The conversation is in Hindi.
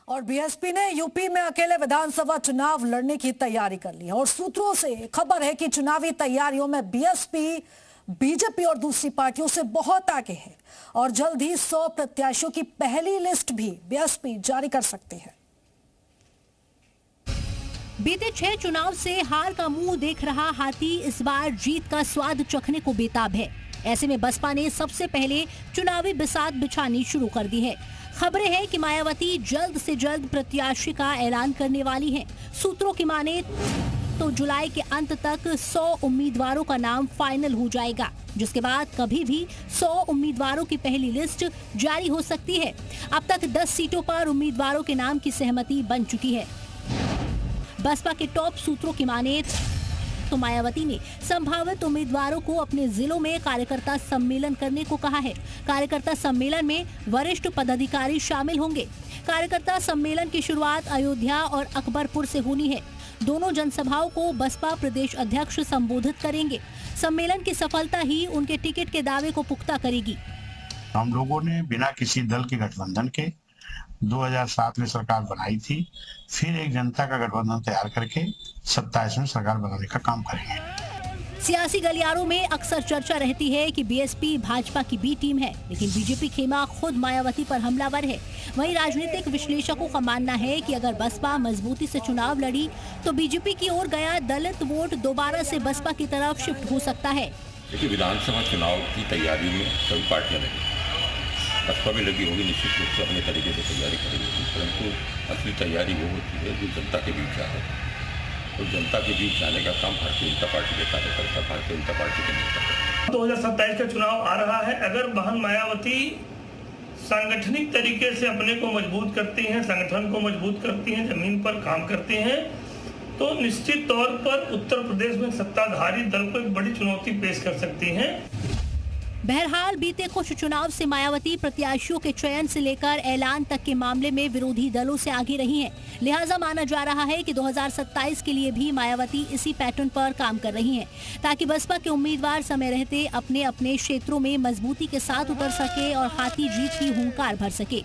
और बीएसपी ने यूपी में अकेले विधानसभा चुनाव लड़ने की तैयारी कर ली है और सूत्रों से खबर है कि चुनावी तैयारियों में बीएसपी बीजेपी और दूसरी पार्टियों से बहुत आगे है और जल्द ही 100 प्रत्याशियों की पहली लिस्ट भी बीएसपी जारी कर सकती है। बीते 6 चुनाव से हार का मुंह देख रहा हाथी इस बार जीत का स्वाद चखने को बेताब है। ऐसे में बसपा ने सबसे पहले चुनावी बिसात बिछानी शुरू कर दी है। खबरें हैं कि मायावती जल्द से जल्द प्रत्याशी का ऐलान करने वाली हैं। सूत्रों की माने तो जुलाई के अंत तक 100 उम्मीदवारों का नाम फाइनल हो जाएगा, जिसके बाद कभी भी 100 उम्मीदवारों की पहली लिस्ट जारी हो सकती है। अब तक 10 सीटों पर उम्मीदवारों के नाम की सहमति बन चुकी है। बसपा के टॉप सूत्रों की माने तो मायावती ने संभावित उम्मीदवारों को अपने जिलों में कार्यकर्ता सम्मेलन करने को कहा है। कार्यकर्ता सम्मेलन में वरिष्ठ पदाधिकारी शामिल होंगे। कार्यकर्ता सम्मेलन की शुरुआत अयोध्या और अकबरपुर से होनी है। दोनों जनसभाओं को बसपा प्रदेश अध्यक्ष संबोधित करेंगे। सम्मेलन की सफलता ही उनके टिकट के दावे को पुख्ता करेगी। हम लोगों ने बिना किसी दल के गठबंधन के 2007 में सरकार बनाई थी, फिर एक जनता का गठबंधन तैयार करके 27 में सरकार बनाने का काम करेंगे। सियासी गलियारों में अक्सर चर्चा रहती है कि बीएसपी भाजपा की बी टीम है, लेकिन बीजेपी खेमा खुद मायावती पर हमलावर है। वहीं राजनीतिक विश्लेषकों का मानना है कि अगर बसपा मजबूती से चुनाव लड़ी तो बीजेपी की ओर गया दलित वोट दोबारा से बसपा की तरफ शिफ्ट हो सकता है। देखिए, विधानसभा चुनाव की तैयारी में सभी पार्टियां लगी, बसपा भी लगी होगी, निश्चित रूप से अपने तरीके से तैयारी करेगी, परंतु असली तैयारी वो होती है जो जनता के बीच जाए। तो जनता के बीच जाने का काम भारतीय जनता पार्टी के कार्यकर्ता, भारतीय जनता पार्टी के नेता। 2027 का चुनाव आ रहा है। अगर बहन मायावती सांगठनिक तरीके से अपने को मजबूत करती हैं, संगठन को मजबूत करती हैं, जमीन पर काम करती हैं, तो निश्चित तौर पर उत्तर प्रदेश में सत्ताधारी दल को एक बड़ी चुनौती पेश कर सकती हैं। बहरहाल बीते कुछ चुनाव से मायावती प्रत्याशियों के चयन से लेकर ऐलान तक के मामले में विरोधी दलों से आगे रही हैं। लिहाजा माना जा रहा है कि 2027 के लिए भी मायावती इसी पैटर्न पर काम कर रही हैं, ताकि बसपा के उम्मीदवार समय रहते अपने अपने क्षेत्रों में मजबूती के साथ उतर सके और हाथी जीत की हुंकार भर सके।